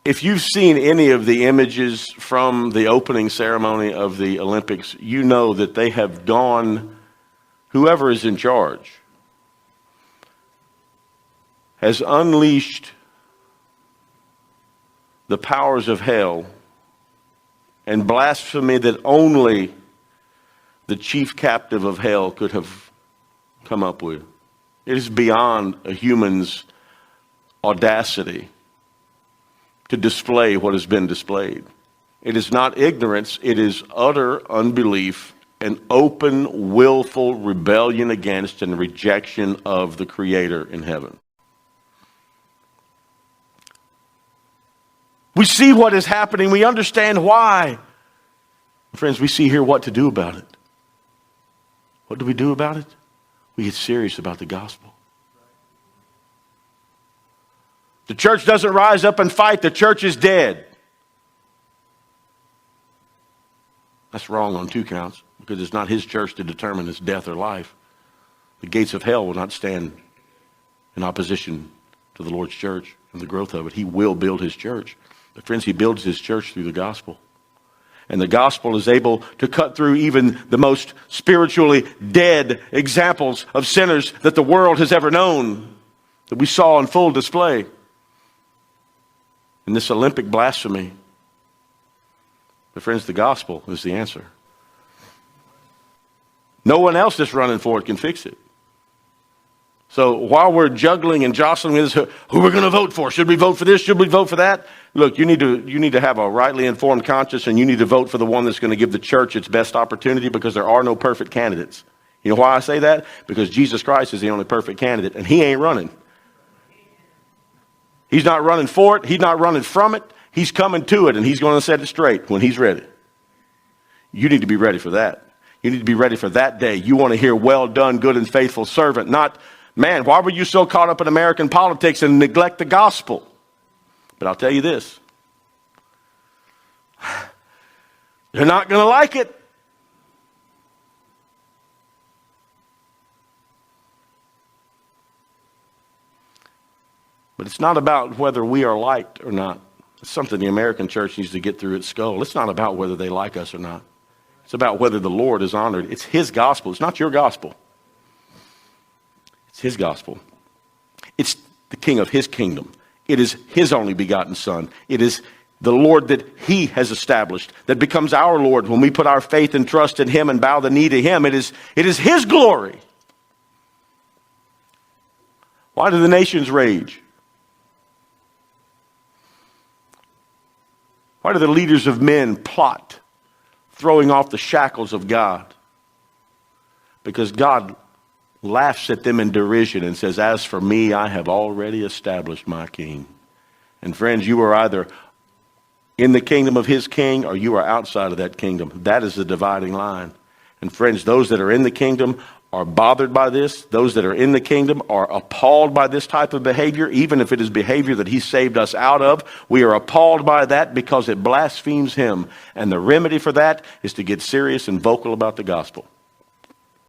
If you've seen any of the images from the opening ceremony of the Olympics, you know that they have gone, whoever is in charge has unleashed the powers of hell and blasphemy that only the chief captive of hell could have come up with. It is beyond a human's audacity to display what has been displayed. It is not ignorance, it is utter unbelief and open, willful rebellion against and rejection of the Creator in heaven. We see what is happening, we understand why. Friends, we see here what to do about it. What do we do about it? We get serious about the gospel. The church doesn't rise up and fight. The church is dead. That's wrong on two counts, because it's not his church to determine its death or life. The gates of hell will not stand in opposition to the Lord's church and the growth of it. He will build his church. But friends, he builds his church through the gospel. And the gospel is able to cut through even the most spiritually dead examples of sinners that the world has ever known, that we saw on full display in this Olympic blasphemy. But friends, the gospel is the answer. No one else that's running for it can fix it. So while we're juggling and jostling with this, who we're going to vote for? Should we vote for this? Should we vote for that? Look, you need to have a rightly informed conscience, and you need to vote for the one that's going to give the church its best opportunity, because there are no perfect candidates. You know why I say that? Because Jesus Christ is the only perfect candidate, and he ain't running. He's not running for it. He's not running from it. He's coming to it, and he's going to set it straight when he's ready. You need to be ready for that. You need to be ready for that day. You want to hear, well done, good and faithful servant, not, man, why were you so caught up in American politics and neglect the gospel? But I'll tell you this. They're not going to like it. But it's not about whether we are liked or not. It's something the American church needs to get through its skull. It's not about whether they like us or not. It's about whether the Lord is honored. It's his gospel. It's not your gospel. It's his gospel. It's the king of his kingdom. It is his only begotten son. It is the Lord that he has established, that becomes our Lord when we put our faith and trust in him and bow the knee to him. It is his glory. Why do the nations rage? Why do the leaders of men plot, throwing off the shackles of God? Because God laughs at them in derision and says, as for me, I have already established my king. And friends, you are either in the kingdom of his king or you are outside of that kingdom. That is the dividing line. And friends, those that are in the kingdom are bothered by this. Those that are in the kingdom are appalled by this type of behavior, even if it is behavior that he saved us out of. We are appalled by that because it blasphemes him. And the remedy for that is to get serious and vocal about the gospel.